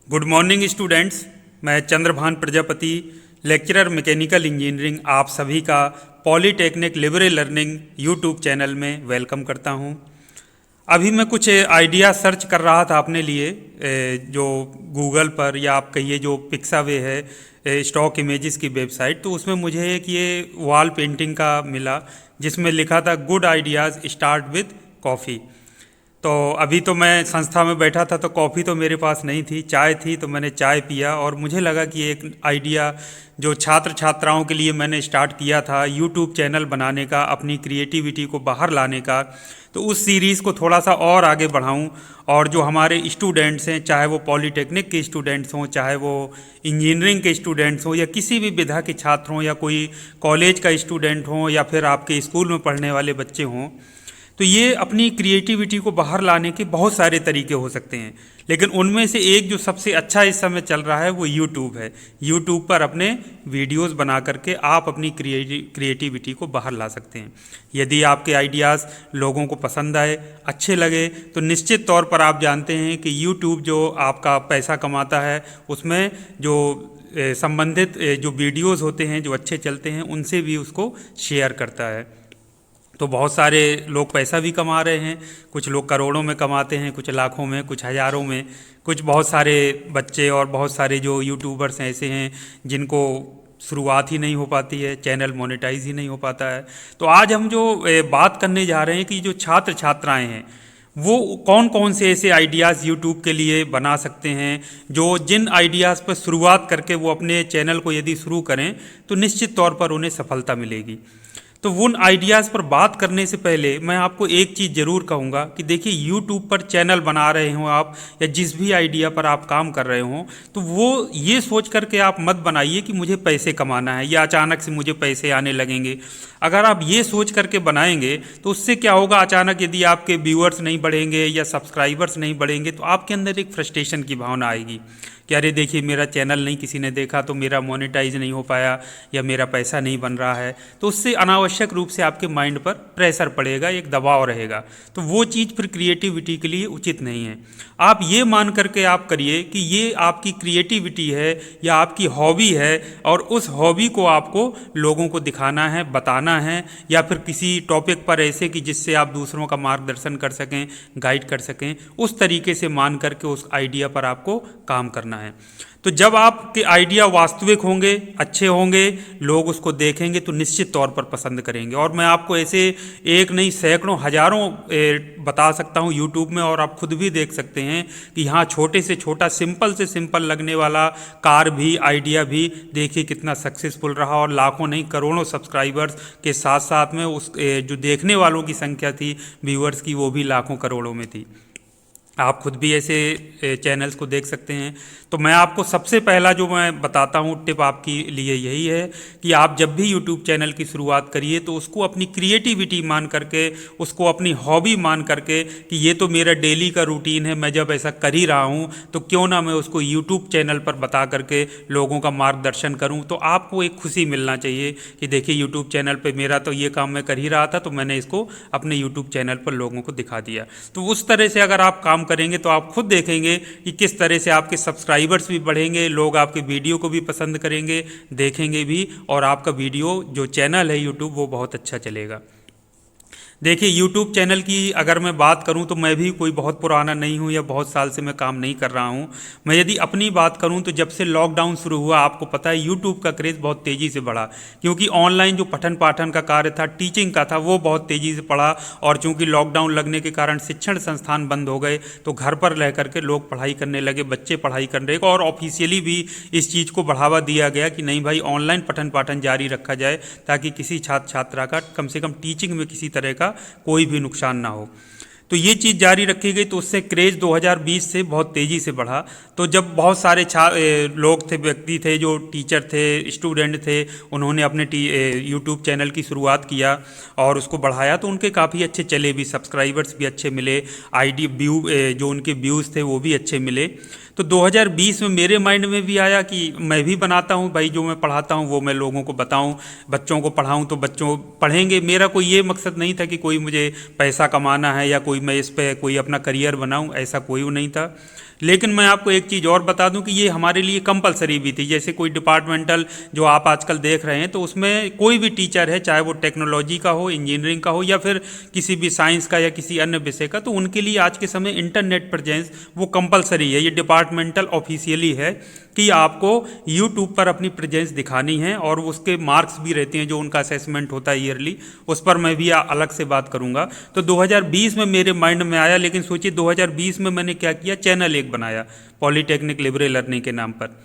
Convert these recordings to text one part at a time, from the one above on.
Good morning students. मैं Chandrabhan Prajapati, lecturer mechanical engineering, आप सभी का polytechnic libre learning YouTube channel में वेलकम करता हूं। अभी मैं कुछ आइडिया सर्च कर रहा था अपने लिए, जो गूगल पर या आप कहिए जो पिक्सावे है स्टॉक इमेजेस की वेबसाइट, तो उसमें मुझे एक ये वॉल पेंटिंग का मिला जिसमें लिखा था good ideas start with coffee. तो अभी तो मैं संस्था में बैठा था तो कॉफ़ी तो मेरे पास नहीं थी, चाय थी, तो मैंने चाय पिया और मुझे लगा कि एक आइडिया जो छात्र छात्राओं के लिए मैंने स्टार्ट किया था यूट्यूब चैनल बनाने का, अपनी क्रिएटिविटी को बाहर लाने का, तो उस सीरीज़ को थोड़ा सा और आगे बढ़ाऊं और जो हमारे स्टूडेंट्स हैं, चाहे वो पॉलीटेक्निक के स्टूडेंट्स हों, चाहे वो इंजीनियरिंग के स्टूडेंट्स हों, या किसी भी विधा के छात्र हों, या कोई कॉलेज का स्टूडेंट हों, या फिर आपके स्कूल में पढ़ने वाले बच्चे हों, तो ये अपनी क्रिएटिविटी को बाहर लाने के बहुत सारे तरीके हो सकते हैं। लेकिन उनमें से एक जो सबसे अच्छा इस समय चल रहा है वो यूट्यूब है। यूट्यूब पर अपने वीडियोस बना करके आप अपनी क्रिएटिविटी को बाहर ला सकते हैं। यदि आपके आइडियाज़ लोगों को पसंद आए, अच्छे लगे, तो निश्चित तौर पर आप जानते हैं कि यूट्यूब जो आपका पैसा कमाता है, उसमें जो संबंधित जो वीडियोज़ होते हैं जो अच्छे चलते हैं, उनसे भी उसको शेयर करता है। तो बहुत सारे लोग पैसा भी कमा रहे हैं, कुछ लोग करोड़ों में कमाते हैं, कुछ लाखों में, कुछ हज़ारों में, कुछ बहुत सारे बच्चे और बहुत सारे जो यूट्यूबर्स हैं ऐसे हैं जिनको शुरुआत ही नहीं हो पाती है, चैनल मोनेटाइज ही नहीं हो पाता है। तो आज हम जो बात करने जा रहे हैं कि जो छात्र छात्राएं हैं वो कौन कौन से ऐसे आइडियाज़ यूट्यूब के लिए बना सकते हैं, जो जिन आइडियाज़ पर शुरुआत करके वो अपने चैनल को यदि शुरू करें तो निश्चित तौर पर उन्हें सफलता मिलेगी। तो उन आइडियाज़ पर बात करने से पहले मैं आपको एक चीज़ ज़रूर कहूँगा कि देखिए, यूट्यूब पर चैनल बना रहे हो आप या जिस भी आइडिया पर आप काम कर रहे हो, तो वो ये सोच करके आप मत बनाइए कि मुझे पैसे कमाना है या अचानक से मुझे पैसे आने लगेंगे। अगर आप ये सोच करके बनाएंगे तो उससे क्या होगा, अचानक यदि आपके व्यूअर्स नहीं बढ़ेंगे या सब्सक्राइबर्स नहीं बढ़ेंगे तो आपके अंदर एक फ्रस्ट्रेशन की भावना आएगी कि अरे देखिए, मेरा चैनल नहीं किसी ने देखा तो मेरा मोनेटाइज नहीं हो पाया या मेरा पैसा नहीं बन रहा है। तो उससे अनावश्यक रूप से आपके माइंड पर प्रेशर पड़ेगा, एक दबाव रहेगा। तो वो चीज़ फिर क्रिएटिविटी के लिए उचित नहीं है। आप ये मान करके आप करिए कि ये आपकी क्रिएटिविटी है या आपकी हॉबी है और उस हॉबी को आपको लोगों को दिखाना है, बताना है, या फिर किसी टॉपिक पर ऐसे कि जिससे आप दूसरों का मार्गदर्शन कर सकें, गाइड कर सकें, उस तरीके से मान करके उस आइडिया पर आपको काम करना है। तो जब आपके आइडिया वास्तविक होंगे, अच्छे होंगे, लोग उसको देखेंगे तो निश्चित तौर पर पसंद करेंगे। और मैं आपको ऐसे एक नहीं सैकड़ों हजारों बता सकता हूँ यूट्यूब में, और आप खुद भी देख सकते हैं कि यहाँ छोटे से छोटा, सिंपल से सिंपल लगने वाला कार भी, आइडिया भी देखिए कितना सक्सेसफुल रहा और लाखों नहीं करोड़ों सब्सक्राइबर्स के साथ साथ में उस जो देखने वालों की संख्या थी, व्यूअर्स की, वो भी लाखों करोड़ों में थी। आप खुद भी ऐसे चैनल्स को देख सकते हैं। तो मैं आपको सबसे पहला जो मैं बताता हूँ टिप आपके लिए यही है कि आप जब भी यूट्यूब चैनल की शुरुआत करिए तो उसको अपनी क्रिएटिविटी मान करके, उसको अपनी हॉबी मान करके कि ये तो मेरा डेली का रूटीन है, मैं जब ऐसा कर ही रहा हूँ तो क्यों ना मैं उसको यूट्यूब चैनल पर बता करके लोगों का मार्गदर्शन करूँ। तो आपको एक खुशी मिलना चाहिए कि देखिए, यूट्यूब चैनल पर मेरा तो ये काम मैं कर ही रहा था तो मैंने इसको अपने यूट्यूब चैनल पर लोगों को दिखा दिया। तो उस तरह से अगर आप काम करेंगे तो आप खुद देखेंगे कि किस तरह से आपके सब्सक्राइबर्स भी बढ़ेंगे, लोग आपके वीडियो को भी पसंद करेंगे, देखेंगे भी, और आपका वीडियो जो चैनल है यूट्यूब वो बहुत अच्छा चलेगा। देखिए, यूट्यूब चैनल की अगर मैं बात करूं तो मैं भी कोई बहुत पुराना नहीं हूं या बहुत साल से मैं काम नहीं कर रहा हूं। मैं यदि अपनी बात करूं तो जब से लॉकडाउन शुरू हुआ, आपको पता है यूट्यूब का क्रेज़ बहुत तेज़ी से बढ़ा, क्योंकि ऑनलाइन जो पठन पाठन का कार्य था, टीचिंग का था, वो बहुत तेज़ी से बढ़ा। और चूँकि लॉकडाउन लगने के कारण शिक्षण संस्थान बंद हो गए तो घर पर रह करके लोग पढ़ाई करने लगे, बच्चे पढ़ाई करने लगे, और ऑफिशियली भी इस चीज़ को बढ़ावा दिया गया कि नहीं भाई, ऑनलाइन पठन पाठन जारी रखा जाए ताकि किसी छात्र छात्रा का कम से कम टीचिंग में किसी तरह का कोई भी नुकसान ना हो। तो ये चीज़ जारी रखी गई, तो उससे क्रेज़ 2020 से बहुत तेज़ी से बढ़ा। तो जब बहुत सारे लोग थे, व्यक्ति थे, जो टीचर थे, स्टूडेंट थे, उन्होंने अपने यूट्यूब चैनल की शुरुआत किया और उसको बढ़ाया तो उनके काफ़ी अच्छे चले भी, सब्सक्राइबर्स भी अच्छे मिले, आईडी व्यू जो उनके व्यूज़ थे वो भी अच्छे मिले। तो 2020 में मेरे माइंड में भी आया कि मैं भी बनाता हूँ भाई, जो मैं पढ़ाता हूँ वो मैं लोगों को बताऊँ, बच्चों को पढ़ाऊँ तो बच्चों पढ़ेंगे। मेरा कोई ये मकसद नहीं था कि कोई मुझे पैसा कमाना है या कोई मैं इस पर कोई अपना करियर बनाऊँ, ऐसा कोई नहीं था। लेकिन मैं आपको एक चीज़ और बता दूं कि ये हमारे लिए कंपलसरी भी थी। जैसे कोई डिपार्टमेंटल जो आप आजकल देख रहे हैं, तो उसमें कोई भी टीचर है, चाहे वो टेक्नोलॉजी का हो, इंजीनियरिंग का हो या फिर किसी भी साइंस का या किसी अन्य विषय का, तो उनके लिए आज के समय इंटरनेट प्रेजेंस वो कंपलसरी है। ये डिपार्टमेंटल ऑफिशियली है कि आपको यूट्यूब पर अपनी प्रेजेंस दिखानी है, और उसके मार्क्स भी रहते हैं जो उनका असेसमेंट होता है ईयरली, उस पर मैं भी अलग से बात करूंगा। तो 2020 में मेरे माइंड में आया, लेकिन सोचिए 2020 में मैंने क्या किया, चैनल एक बनाया पॉलीटेक्निक लिबरे लर्निंग के नाम पर।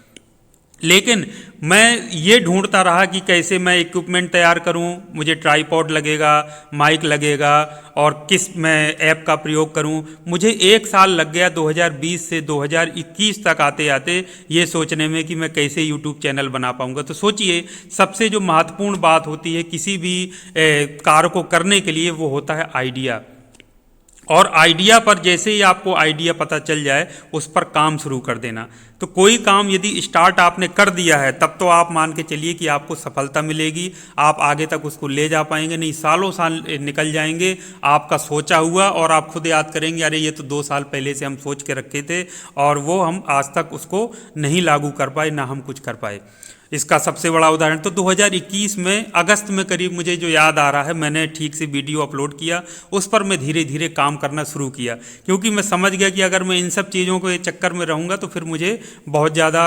लेकिन मैं ये ढूंढता रहा कि कैसे मैं इक्विपमेंट तैयार करूं, मुझे ट्राईपॉड लगेगा, माइक लगेगा, और किस मैं ऐप का प्रयोग करूं। मुझे 1 साल लग गया 2020 से 2021 तक आते आते ये सोचने में कि मैं कैसे यूट्यूब चैनल बना पाऊंगा। तो सोचिए, सबसे जो महत्वपूर्ण बात होती है किसी भी कार्य को करने के लिए, वो होता है आइडिया। और आइडिया पर जैसे ही आपको आइडिया पता चल जाए, उस पर काम शुरू कर देना। तो कोई काम यदि स्टार्ट आपने कर दिया है, तब तो आप मान के चलिए कि आपको सफलता मिलेगी, आप आगे तक उसको ले जा पाएंगे। नहीं, सालों साल निकल जाएंगे आपका सोचा हुआ, और आप खुद याद करेंगे अरे ये तो 2 साल पहले से हम सोच के रखे थे, और वो हम आज तक उसको नहीं लागू कर पाए, ना हम कुछ कर पाए। इसका सबसे बड़ा उदाहरण तो 2021 में अगस्त में करीब, मुझे जो याद आ रहा है, मैंने ठीक से वीडियो अपलोड किया, उस पर मैं धीरे धीरे काम करना शुरू किया, क्योंकि मैं समझ गया कि अगर मैं इन सब चीज़ों के चक्कर में रहूँगा तो फिर मुझे बहुत ज़्यादा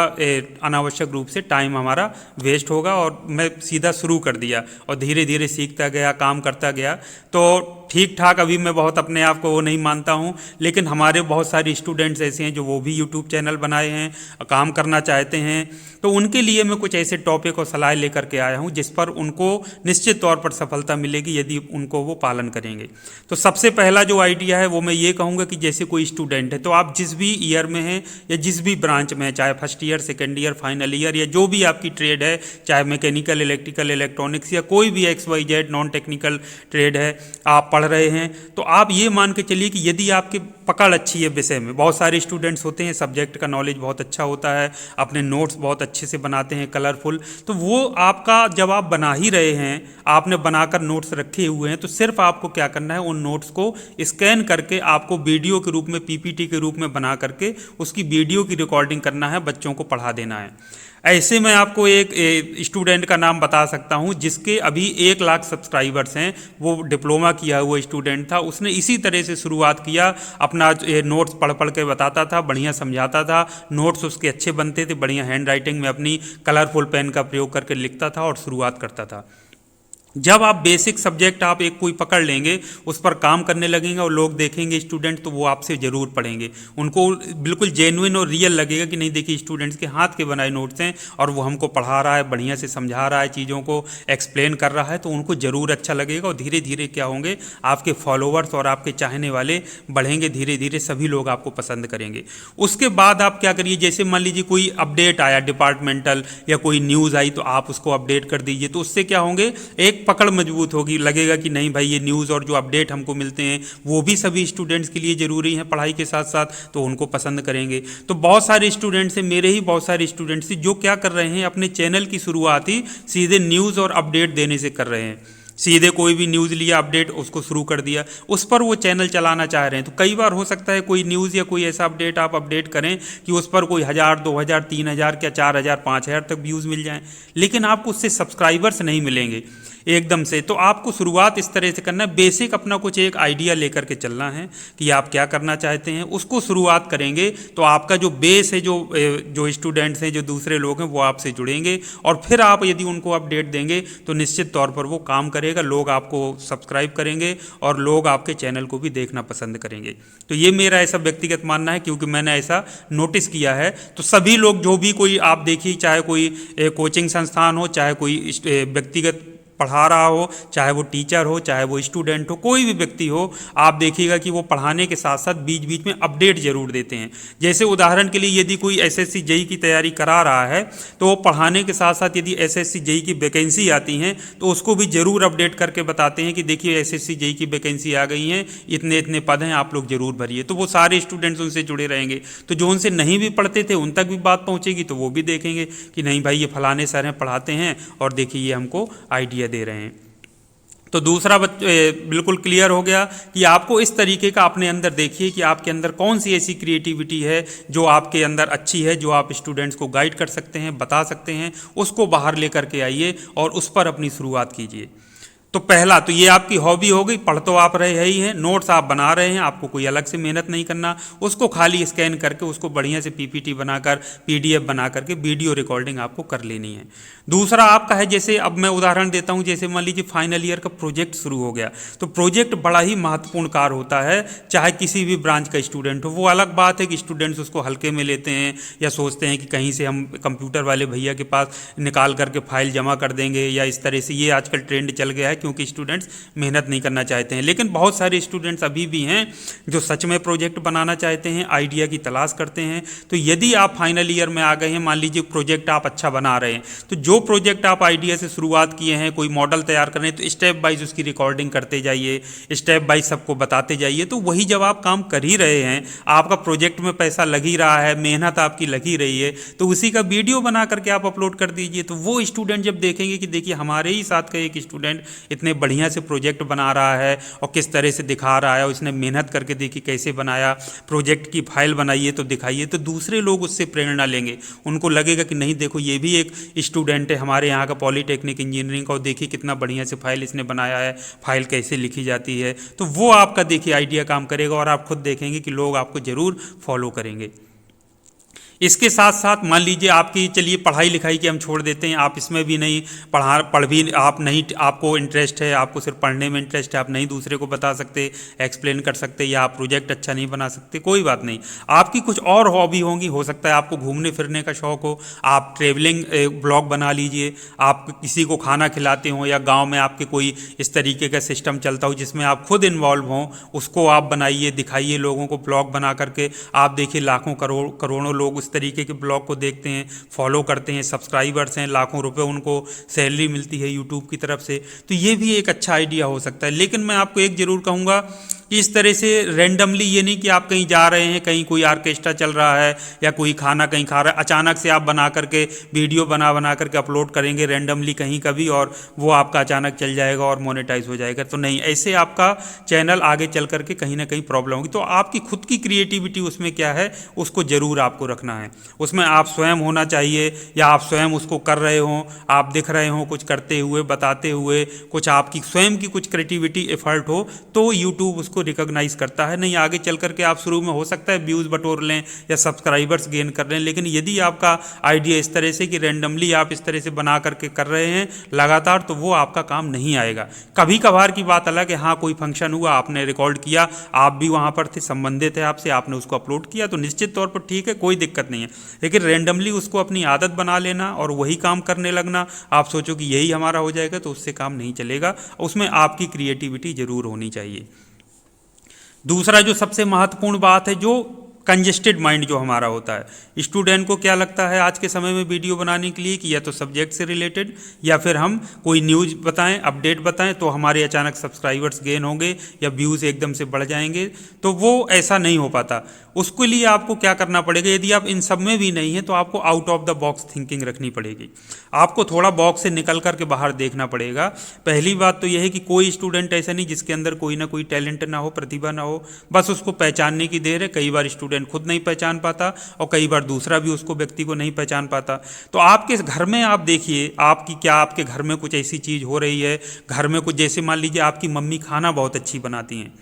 अनावश्यक रूप से टाइम हमारा वेस्ट होगा। और मैं सीधा शुरू कर दिया और धीरे धीरे सीखता गया, काम करता गया। तो ठीक ठाक अभी मैं बहुत अपने आप को वो नहीं मानता हूँ, लेकिन हमारे बहुत सारे स्टूडेंट्स ऐसे हैं जो वो भी यूट्यूब चैनल बनाए हैं, काम करना चाहते हैं। तो उनके लिए मैं कुछ ऐसे टॉपिक और सलाह लेकर के आया हूँ जिस पर उनको निश्चित तौर पर सफलता मिलेगी यदि उनको वो पालन करेंगे। तो सबसे पहला जो आइडिया है वो मैं ये कहूँगा कि जैसे कोई स्टूडेंट है, तो आप जिस भी ईयर में हैं या जिस भी ब्रांच में है, चाहे first year, second year, final year, या जो भी आपकी ट्रेड है, चाहे मैकेनिकल, इलेक्ट्रिकल, इलेक्ट्रॉनिक्स या कोई भी XYZ नॉन टेक्निकल ट्रेड है, आप पढ़ रहे हैं, तो आप ये मान के चलिए कि यदि आपकी पकड़ अच्छी है विषय में, बहुत सारे स्टूडेंट्स होते हैं सब्जेक्ट का नॉलेज बहुत अच्छा होता है, अपने नोट्स बहुत अच्छे से बनाते हैं, कलरफुल, तो वो आपका जब आप बना ही रहे हैं, आपने बनाकर नोट्स रखे हुए हैं, तो सिर्फ आपको क्या करना है, उन नोट्स को स्कैन करके आपको वीडियो के रूप में, PPT के रूप में बना करके उसकी वीडियो की रिकॉर्डिंग करना है, बच्चों को पढ़ा देना है। ऐसे मैं आपको एक स्टूडेंट का नाम बता सकता हूं जिसके अभी 1 लाख सब्सक्राइबर्स हैं। वो डिप्लोमा किया हुआ स्टूडेंट था, उसने इसी तरह से शुरुआत किया, अपना नोट्स पढ़ पढ़ के बताता था, बढ़िया समझाता था, नोट्स उसके अच्छे बनते थे, बढ़िया हैंड राइटिंग में अपनी कलरफुल पेन का प्रयोग करके लिखता था और शुरुआत करता था। जब आप बेसिक सब्जेक्ट आप एक कोई पकड़ लेंगे, उस पर काम करने लगेंगे और लोग देखेंगे स्टूडेंट, तो वो आपसे ज़रूर पढ़ेंगे, उनको बिल्कुल जेन्युइन और रियल लगेगा कि नहीं देखिए स्टूडेंट्स के हाथ के बनाए नोट्स हैं और वो हमको पढ़ा रहा है, बढ़िया से समझा रहा है, चीज़ों को एक्सप्लेन कर रहा है, तो उनको ज़रूर अच्छा लगेगा। और धीरे धीरे क्या होंगे, आपके फॉलोअर्स और आपके चाहने वाले बढ़ेंगे, धीरे धीरे सभी लोग आपको पसंद करेंगे। उसके बाद आप क्या करिए, जैसे मान लीजिए कोई अपडेट आया डिपार्टमेंटल या कोई न्यूज़ आई, तो आप उसको अपडेट कर दीजिए, तो उससे क्या होंगे, एक पकड़ मजबूत होगी, लगेगा कि नहीं भाई ये न्यूज़ और जो अपडेट हमको मिलते हैं वो भी सभी स्टूडेंट्स के लिए ज़रूरी हैं पढ़ाई के साथ साथ, तो उनको पसंद करेंगे। तो बहुत सारे स्टूडेंट्स हैं, मेरे ही बहुत सारे स्टूडेंट्स हैं जो क्या कर रहे हैं, अपने चैनल की शुरुआत ही सीधे न्यूज़ और अपडेट देने से कर रहे हैं। सीधे कोई भी न्यूज़ लिया, अपडेट उसको शुरू कर दिया, उस पर वो चैनल चलाना चाह रहे हैं। तो कई बार हो सकता है कोई न्यूज़ या कोई ऐसा अपडेट आप अपडेट करें कि उस पर कोई 1000, 2000, 3000, क्या 4000, 5000 तक व्यूज़ मिल जाएं, लेकिन आपको उससे सब्सक्राइबर्स नहीं मिलेंगे एकदम से। तो आपको शुरुआत इस तरह से करना है, बेसिक अपना कुछ एक आइडिया लेकर के चलना है कि आप क्या करना चाहते हैं, उसको शुरुआत करेंगे तो आपका जो बेस है, जो स्टूडेंट्स हैं, जो दूसरे लोग हैं, वो आपसे जुड़ेंगे और फिर आप यदि उनको अपडेट देंगे तो निश्चित तौर पर वो काम करेगा, लोग आपको सब्सक्राइब करेंगे और लोग आपके चैनल को भी देखना पसंद करेंगे। तो ये मेरा ऐसा व्यक्तिगत मानना है, क्योंकि मैंने ऐसा नोटिस किया है। तो सभी लोग, जो भी कोई आप देखिए, चाहे कोई कोचिंग संस्थान हो, चाहे कोई व्यक्तिगत पढ़ा रहा हो, चाहे वो टीचर हो, चाहे वो स्टूडेंट हो, कोई भी व्यक्ति हो, आप देखिएगा कि वो पढ़ाने के साथ साथ बीच बीच में अपडेट जरूर देते हैं। जैसे उदाहरण के लिए यदि कोई एसएससी जेईई की तैयारी करा रहा है तो वो पढ़ाने के साथ साथ यदि एसएससी जेईई की वैकेंसी आती हैं तो उसको भी जरूर अपडेट करके बताते हैं कि देखिए एसएससी जेईई की वैकेंसी आ गई हैं, इतने इतने पद हैं, आप लोग जरूर भरिए। तो वो सारे स्टूडेंट्स उनसे जुड़े रहेंगे। तो जो उनसे नहीं भी पढ़ते थे उन तक भी बात पहुंचेगी, तो वो भी देखेंगे कि नहीं भाई ये फलाने सर हैं, पढ़ाते हैं और देखिए ये हमको आइडिया दे रहे हैं। तो दूसरा बिल्कुल क्लियर हो गया कि आपको इस तरीके का अपने अंदर देखिए कि आपके अंदर कौन सी ऐसी क्रिएटिविटी है जो आपके अंदर अच्छी है, जो आप स्टूडेंट्स को गाइड कर सकते हैं, बता सकते हैं, उसको बाहर लेकर के आइए और उस पर अपनी शुरुआत कीजिए। तो पहला तो ये आपकी हॉबी हो गई, पढ़ तो आप रहे ही हैं, नोट्स आप बना रहे हैं, आपको कोई अलग से मेहनत नहीं करना, उसको खाली स्कैन करके उसको बढ़िया से पीपीटी बनाकर पीडीएफ बना करके वीडियो रिकॉर्डिंग आपको कर लेनी है। दूसरा आपका है, जैसे अब मैं उदाहरण देता हूं, जैसे मान लीजिए फाइनल ईयर का प्रोजेक्ट शुरू हो गया, तो प्रोजेक्ट बड़ा ही महत्वपूर्ण कार्य होता है, चाहे किसी भी ब्रांच का स्टूडेंट हो। वो अलग बात है कि स्टूडेंट्स उसको हल्के में लेते हैं या सोचते हैं कि कहीं से हम कंप्यूटर वाले भैया के पास निकाल करके फाइल जमा कर देंगे या इस तरह से, ये आजकल ट्रेंड चल गया है क्योंकि स्टूडेंट्स मेहनत नहीं करना चाहते हैं। लेकिन बहुत सारे स्टूडेंट्स अभी भी हैं जो सच में प्रोजेक्ट बनाना चाहते हैं, आइडिया की तलाश करते हैं। तो यदि आप फाइनल ईयर में आ गए हैं, मान लीजिए प्रोजेक्ट आप अच्छा बना रहे हैं, तो जो प्रोजेक्ट आप आइडिया से शुरुआत किए हैं, कोई मॉडल तैयार कर रहे हैं, तो स्टेप बाइज उसकी रिकॉर्डिंग करते जाइए, स्टेप बाइज सबको बताते जाइए। तो वही जब आप काम कर ही रहे हैं, आपका प्रोजेक्ट में पैसा लग ही रहा है, मेहनत आपकी लगी रही है, तो उसी का वीडियो बना करके आप अपलोड कर दीजिए। तो वो स्टूडेंट जब देखेंगे कि देखिए हमारे ही साथ का एक स्टूडेंट इतने बढ़िया से प्रोजेक्ट बना रहा है और किस तरह से दिखा रहा है, और इसने मेहनत करके देखी कैसे बनाया, प्रोजेक्ट की फाइल बनाइए तो दिखाइए, तो दूसरे लोग उससे प्रेरणा लेंगे। उनको लगेगा कि नहीं देखो ये भी एक स्टूडेंट है हमारे यहाँ का पॉलीटेक्निक इंजीनियरिंग का, और देखिए कितना बढ़िया से फाइल इसने बनाया है, फाइल कैसे लिखी जाती है। तो वो आपका देखिए आइडिया काम करेगा और आप खुद देखेंगे कि लोग आपको ज़रूर फॉलो करेंगे। इसके साथ साथ मान लीजिए आपकी, चलिए पढ़ाई लिखाई की हम छोड़ देते हैं, आप इसमें भी नहीं पढ़ भी आप नहीं, आपको इंटरेस्ट है, आपको सिर्फ पढ़ने में इंटरेस्ट है, आप नहीं दूसरे को बता सकते, एक्सप्लेन कर सकते, या आप प्रोजेक्ट अच्छा नहीं बना सकते, कोई बात नहीं, आपकी कुछ और हॉबी होंगी। हो सकता है आपको घूमने फिरने का शौक हो, आप ट्रेवलिंग ब्लॉग बना लीजिए, आप किसी को खाना खिलाते हो, या गाँव में आपके कोई इस तरीके का सिस्टम चलता हो जिसमें आप खुद इन्वॉल्व हों, उसको आप बनाइए, दिखाइए लोगों को ब्लॉग बना करके। आप देखिए लाखों करोड़ों लोग उस तरीके के ब्लॉग को देखते हैं, फॉलो करते हैं, सब्सक्राइबर्स हैं, लाखों रुपए उनको सैलरी मिलती है यूट्यूब की तरफ से। तो ये भी एक अच्छा आइडिया हो सकता है। लेकिन मैं आपको एक जरूर कहूँगा कि इस तरह से रैंडमली, ये नहीं कि आप कहीं जा रहे हैं, कहीं कोई ऑर्केस्ट्रा चल रहा है या कोई खाना कहीं खा रहा है, अचानक से आप बना करके वीडियो बना करके अपलोड करेंगे रैंडमली कहीं कभी, और वो आपका अचानक चल जाएगा और मोनेटाइज हो जाएगा। तो नहीं, ऐसे आपका चैनल आगे चल करके कहीं ना कहीं प्रॉब्लम होगी। तो आपकी खुद की क्रिएटिविटी उसमें क्या है, उसको जरूर आपको रखना है। उसमें आप स्वयं होना चाहिए, या आप स्वयं उसको कर रहे हो, आप दिख रहे हो कुछ करते हुए, बताते हुए, कुछ आपकी स्वयं की कुछ क्रिएटिविटी एफर्ट हो, तो यूट्यूब उसको रिकॉग्नाइज करता है। नहीं, आगे चल करके आप शुरू में हो सकता है व्यूज़ बटोर लें या सब्सक्राइबर्स गेन कर लें, लेकिन यदि आपका आइडिया इस तरह से कि रैंडमली आप इस तरह से बना करके कर रहे हैं लगातार, तो वो आपका काम नहीं आएगा। कभी कभार की बात अलग है, हाँ कोई फंक्शन हुआ, आपने रिकॉर्ड किया, आप भी वहाँ पर थे, संबंधित है आपसे, आपने उसको अपलोड किया, तो निश्चित तौर पर ठीक है, कोई दिक्कत नहीं है। लेकिन रैंडमली उसको अपनी आदत बना लेना और वही काम करने लगना, आप सोचो कि यही हमारा हो जाएगा, तो उससे काम नहीं चलेगा। उसमें आपकी क्रिएटिविटी जरूर होनी चाहिए। दूसरा जो सबसे महत्वपूर्ण बात है, जो कंजेस्टेड माइंड जो हमारा होता है, स्टूडेंट को क्या लगता है आज के समय में वीडियो बनाने के लिए कि या तो सब्जेक्ट से रिलेटेड या फिर हम कोई न्यूज़ बताएं, अपडेट बताएं, तो हमारे अचानक सब्सक्राइबर्स गेन होंगे या व्यूज़ एकदम से बढ़ जाएंगे। तो वो ऐसा नहीं हो पाता। उसके लिए आपको क्या करना पड़ेगा, यदि आप इन सब में भी नहीं हैं तो आपको out of the box thinking रखनी पड़ेगी। आपको थोड़ा बॉक्स से निकल करके बाहर देखना पड़ेगा। पहली बात तो यह है कि कोई स्टूडेंट ऐसा नहीं जिसके अंदर कोई ना कोई टैलेंट ना हो, प्रतिभा ना हो, बस उसको पहचानने की देर है। कई बार स्टूडेंट खुद नहीं पहचान पाता और कई बार दूसरा भी उसको व्यक्ति को नहीं पहचान पाता। तो आपके घर में आप देखिए, आपकी क्या आपके घर में कुछ ऐसी चीज़ हो रही है, घर में कुछ, जैसे मान लीजिए आपकी मम्मी खाना बहुत अच्छी बनाती हैं,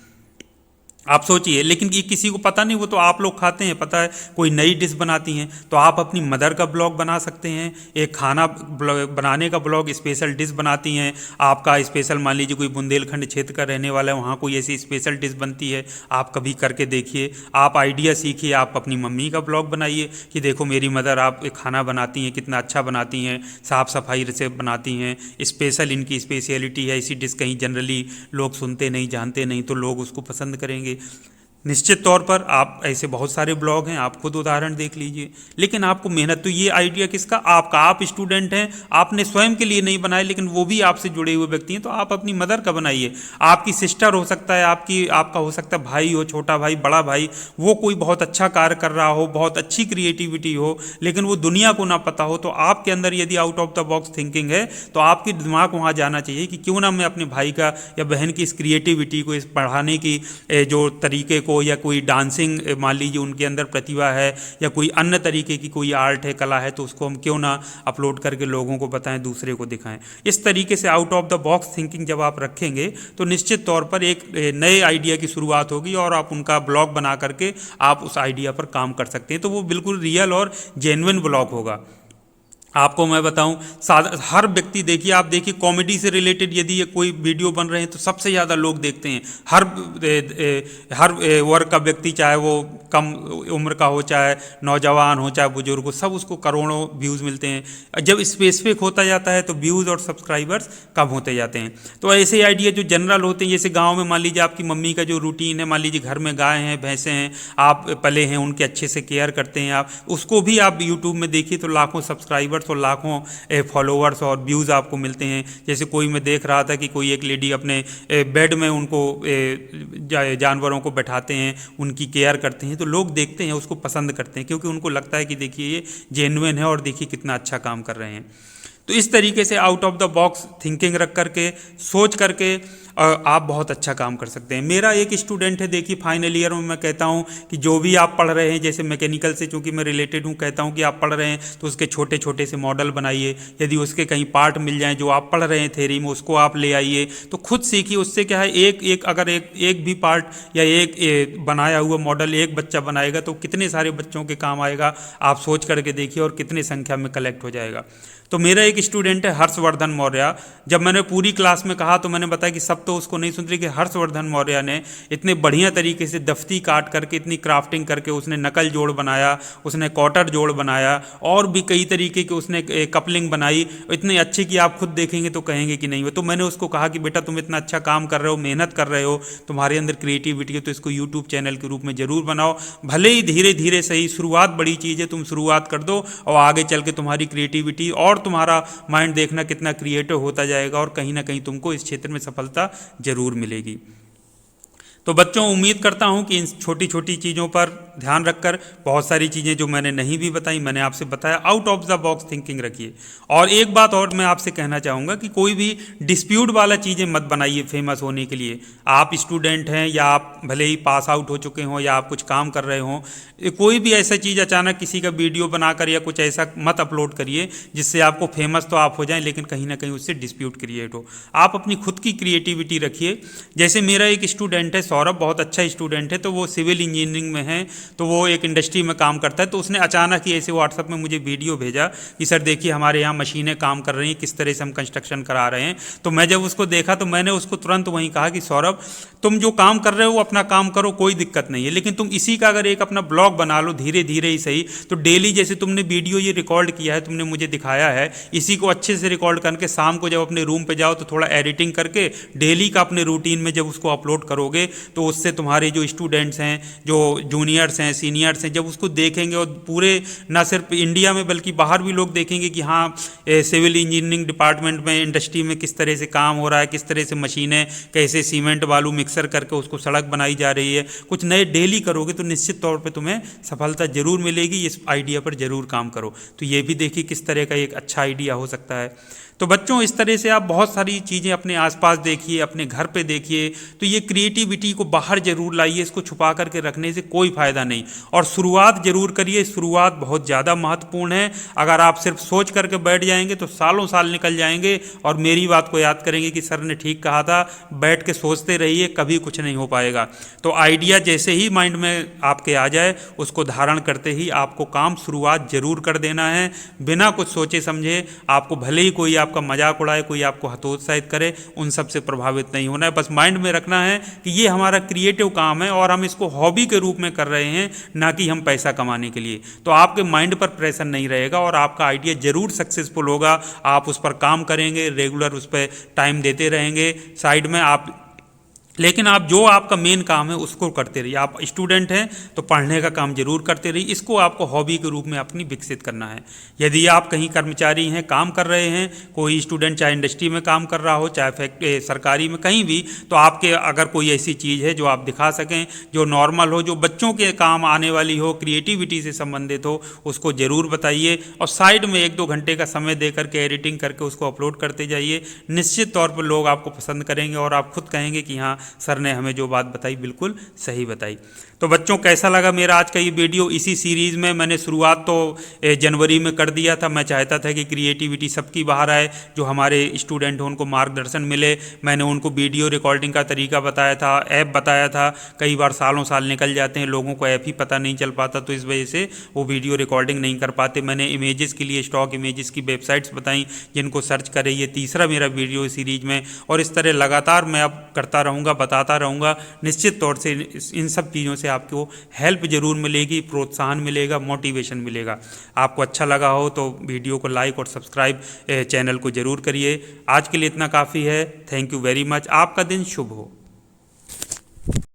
आप सोचिए, लेकिन ये किसी को पता नहीं, वो तो आप लोग खाते हैं, पता है कोई नई डिश बनाती हैं, तो आप अपनी मदर का ब्लॉग बना सकते हैं, एक खाना बनाने का ब्लॉग, स्पेशल डिश बनाती हैं, आपका स्पेशल, मान लीजिए कोई बुंदेलखंड क्षेत्र का रहने वाला है, वहाँ कोई ऐसी स्पेशल डिश बनती है, आप कभी करके देखिए, आप आइडिया सीखिए, आप अपनी मम्मी का ब्लॉग बनाइए कि देखो मेरी मदर आप खाना बनाती हैं, कितना अच्छा बनाती हैं, साफ़ सफाई से बनाती हैं, स्पेशल इनकी स्पेशलिटी है, ऐसी डिश कहीं जनरली लोग सुनते नहीं, जानते नहीं, तो लोग उसको पसंद करेंगे। निश्चित तौर पर आप ऐसे बहुत सारे ब्लॉग हैं, आप खुद उदाहरण देख लीजिए, लेकिन आपको मेहनत, तो ये आइडिया किसका? आपका। आप स्टूडेंट हैं, आपने स्वयं के लिए नहीं बनाए, लेकिन वो भी आपसे जुड़े हुए व्यक्ति हैं, तो आप अपनी मदर का बनाइए। आपकी सिस्टर हो सकता है, आपका हो सकता है भाई हो, छोटा भाई, बड़ा भाई, वो कोई बहुत अच्छा कार्य कर रहा हो, बहुत अच्छी क्रिएटिविटी हो, लेकिन वो दुनिया को ना पता हो, तो आपके अंदर यदि out of the box thinking है, तो आपकी दिमाग वहाँ जाना चाहिए कि क्यों ना मैं अपने भाई का या बहन की इस क्रिएटिविटी को, इस पढ़ाने की जो तरीके को, या कोई डांसिंग मान लीजिए उनके अंदर प्रतिभा है, या कोई अन्य तरीके की कोई आर्ट है, कला है, तो उसको हम क्यों ना अपलोड करके लोगों को बताएं, दूसरे को दिखाएं। इस तरीके से out of the box thinking जब आप रखेंगे, तो निश्चित तौर पर एक नए आइडिया की शुरुआत होगी, और आप उनका ब्लॉग बना करके आप उस आइडिया पर काम कर सकते हैं, तो वो बिल्कुल रियल और जेन्युइन ब्लॉग होगा। आपको मैं बताऊं, हर व्यक्ति, देखिए आप देखिए कॉमेडी से रिलेटेड यदि ये कोई वीडियो बन रहे हैं, तो सबसे ज़्यादा लोग देखते हैं। हर वर्ग का व्यक्ति, चाहे वो कम उम्र का हो, चाहे नौजवान हो, चाहे बुजुर्ग हो, सब उसको करोड़ों व्यूज़ मिलते हैं। जब स्पेसिफिक होता जाता है तो व्यूज़ और सब्सक्राइबर्स कम होते जाते हैं। तो ऐसे आइडिया जो जनरल होते हैं, जैसे गाँव में मान लीजिए आपकी मम्मी का जो रूटीन है, मान लीजिए घर में गाय हैं, भैंसें हैं, आप पले हैं, उनके अच्छे से केयर करते हैं आप, उसको भी आप यूट्यूब में देखिए, तो लाखों सब्सक्राइबर और लाखों फॉलोअर्स और व्यूज़ आपको मिलते हैं। जैसे कोई मैं देख रहा था कि कोई एक लेडी अपने बेड में उनको जानवरों को बैठाते हैं, उनकी केयर करते हैं, तो लोग देखते हैं, उसको पसंद करते हैं, क्योंकि उनको लगता है कि देखिए ये जेन्युइन है और देखिए कितना अच्छा काम कर रहे हैं। तो इस तरीके से out of the box thinking रख करके, सोच करके आप बहुत अच्छा काम कर सकते हैं। मेरा एक स्टूडेंट है, देखिए फाइनल ईयर में, मैं कहता हूं कि जो भी आप पढ़ रहे हैं, जैसे मैकेनिकल से चूंकि मैं रिलेटेड हूं, कहता हूं कि आप पढ़ रहे हैं तो उसके छोटे छोटे से मॉडल बनाइए। यदि उसके कहीं पार्ट मिल जाएं जो आप पढ़ रहे हैं थ्योरी में, उसको आप ले आइए, तो खुद सीखिए। उससे क्या है, अगर एक भी पार्ट या एक बनाया हुआ मॉडल एक बच्चा बनाएगा तो कितने सारे बच्चों के काम आएगा, आप सोच करके देखिए, और कितनी संख्या में कलेक्ट हो जाएगा। तो मेरा एक स्टूडेंट है हर्षवर्धन मौर्य। जब मैंने पूरी क्लास में कहा तो मैंने बताया कि सब तो उसको नहीं सुन रही, कि हर्षवर्धन मौर्य ने इतने बढ़िया तरीके से दफ्ती काट करके, इतनी क्राफ्टिंग करके, उसने नकल जोड़ बनाया, उसने क्वार्टर जोड़ बनाया, और भी कई तरीके की उसने कपलिंग बनाई, इतनी अच्छी कि आप खुद देखेंगे तो कहेंगे कि नहीं हो। तो मैंने उसको कहा कि बेटा तुम इतना अच्छा काम कर रहे हो, मेहनत कर रहे हो, तुम्हारे अंदर क्रिएटिविटी है, तो इसको यूट्यूब चैनल के रूप में ज़रूर बनाओ। भले ही धीरे धीरे सही, शुरुआत बड़ी चीज़ है, तुम शुरुआत कर दो, और आगे चल के तुम्हारी क्रिएटिविटी और तुम्हारा माइंड देखना कितना क्रिएटिव होता जाएगा, और कहीं ना कहीं तुमको इस क्षेत्र में सफलता जरूर मिलेगी। तो बच्चों, उम्मीद करता हूं कि इन छोटी छोटी चीज़ों पर ध्यान रखकर, बहुत सारी चीज़ें जो मैंने नहीं भी बताई, मैंने आपसे बताया, out of the box thinking रखिए। और एक बात और मैं आपसे कहना चाहूँगा कि कोई भी डिस्प्यूट वाला चीज़ें मत बनाइए फेमस होने के लिए। आप स्टूडेंट हैं, या आप भले ही पास आउट हो चुके हों, या आप कुछ काम कर रहे हों, कोई भी ऐसा चीज़ अचानक किसी का वीडियो बनाकर या कुछ ऐसा मत अपलोड करिए जिससे आपको फेमस तो आप हो जाएं, लेकिन कहीं ना कहीं उससे डिस्प्यूट क्रिएट हो। आप अपनी खुद की क्रिएटिविटी रखिए। जैसे मेरा एक स्टूडेंट है सौरभ, बहुत अच्छा स्टूडेंट है, तो वो सिविल इंजीनियरिंग में है, तो वो एक इंडस्ट्री में काम करता है। तो उसने अचानक ही ऐसे व्हाट्सएप में मुझे वीडियो भेजा कि सर देखिए हमारे यहाँ मशीनें काम कर रही हैं, किस तरह से हम कंस्ट्रक्शन करा रहे हैं। तो मैं जब उसको देखा तो मैंने उसको तुरंत वहीं कहा कि सौरभ, तुम जो काम कर रहे हो अपना काम करो, कोई दिक्कत नहीं है, लेकिन तुम इसी का अगर एक अपना ब्लॉग बना लो, धीरे धीरे ही सही, तो डेली जैसे तुमने वीडियो ये रिकॉर्ड किया है, तुमने मुझे दिखाया है, इसी को अच्छे से रिकॉर्ड करके शाम को जब अपने रूम पे जाओ तो थोड़ा एडिटिंग करके डेली का अपने रूटीन में जब उसको अपलोड करोगे, तो उससे तुम्हारे जो स्टूडेंट्स हैं, जो जूनियर्स हैं, सीनियर्स हैं, जब उसको देखेंगे, और पूरे ना सिर्फ इंडिया में बल्कि बाहर भी लोग देखेंगे कि हाँ सिविल इंजीनियरिंग डिपार्टमेंट में, इंडस्ट्री में किस तरह से काम हो रहा है, किस तरह से मशीनें, कैसे सीमेंट बालू मिक्सर करके उसको सड़क बनाई जा रही है। कुछ नए डेली करोगे तो निश्चित तौर पे तुम्हें सफलता जरूर मिलेगी। इस आइडिया पर जरूर काम करो। तो ये भी देखिए किस तरह का एक अच्छा आइडिया हो सकता है। तो बच्चों, इस तरह से आप बहुत सारी चीज़ें अपने आसपास देखिए, अपने घर पे देखिए, तो ये क्रिएटिविटी को बाहर जरूर लाइए। इसको छुपा करके रखने से कोई फ़ायदा नहीं, और शुरुआत जरूर करिए। शुरुआत बहुत ज़्यादा महत्वपूर्ण है। अगर आप सिर्फ सोच करके बैठ जाएंगे तो सालों साल निकल जाएंगे, और मेरी बात को याद करेंगे कि सर ने ठीक कहा था, बैठ के सोचते रहिए, कभी कुछ नहीं हो पाएगा। तो आइडिया जैसे ही माइंड में आपके आ जाए, उसको धारण करते ही आपको काम शुरुआत जरूर कर देना है, बिना कुछ सोचे समझे। आपको भले ही कोई आपका मजाक उड़ाए, कोई आपको हतोत्साहित करे, उन सब से प्रभावित नहीं होना है। बस माइंड में रखना है कि ये हमारा क्रिएटिव काम है और हम इसको हॉबी के रूप में कर रहे हैं, ना कि हम पैसा कमाने के लिए। तो आपके माइंड पर प्रेशर नहीं रहेगा और आपका आइडिया जरूर सक्सेसफुल होगा। आप उस पर काम करेंगे, रेगुलर उस पर टाइम देते रहेंगे, साइड में आप, लेकिन आप जो आपका मेन काम है उसको करते रहिए। आप स्टूडेंट हैं तो पढ़ने का काम जरूर करते रहिए, इसको आपको हॉबी के रूप में अपनी विकसित करना है। यदि आप कहीं कर्मचारी हैं, काम कर रहे हैं, कोई स्टूडेंट चाहे इंडस्ट्री में काम कर रहा हो, चाहे सरकारी में, कहीं भी, तो आपके अगर कोई ऐसी चीज़ है जो आप दिखा सकें, जो नॉर्मल हो, जो बच्चों के काम आने वाली हो, क्रिएटिविटी से संबंधित हो, उसको ज़रूर बताइए और साइड में 1-2 घंटे का समय दे करके एडिटिंग करके उसको अपलोड करते जाइए। निश्चित तौर पर लोग आपको पसंद करेंगे और आप खुद कहेंगे कि हाँ, सर ने हमें जो बात बताई बिल्कुल सही बताई। तो बच्चों, कैसा लगा मेरा आज का ये वीडियो? इसी सीरीज़ में मैंने शुरुआत तो जनवरी में कर दिया था। मैं चाहता था कि क्रिएटिविटी सबकी बाहर आए, जो हमारे स्टूडेंट हैं उनको मार्गदर्शन मिले। मैंने उनको वीडियो रिकॉर्डिंग का तरीका बताया था, ऐप बताया था। कई बार सालों साल निकल जाते हैं, लोगों को ऐप ही पता नहीं चल पाता, तो इस वजह से वो वीडियो रिकॉर्डिंग नहीं कर पाते। मैंने इमेजेस के लिए स्टॉक इमेजेस की वेबसाइट्स बताई, जिनको सर्च करें। ये तीसरा मेरा वीडियो सीरीज में, और इस तरह लगातार मैं अब करता रहूँगा, बताता रहूँगा। निश्चित तौर से इन सब चीज़ों से आपको हेल्प जरूर मिलेगी, प्रोत्साहन मिलेगा, मोटिवेशन मिलेगा। आपको अच्छा लगा हो तो वीडियो को लाइक और सब्सक्राइब चैनल को जरूर करिए। आज के लिए इतना काफ़ी है। Thank you very much. आपका दिन शुभ हो।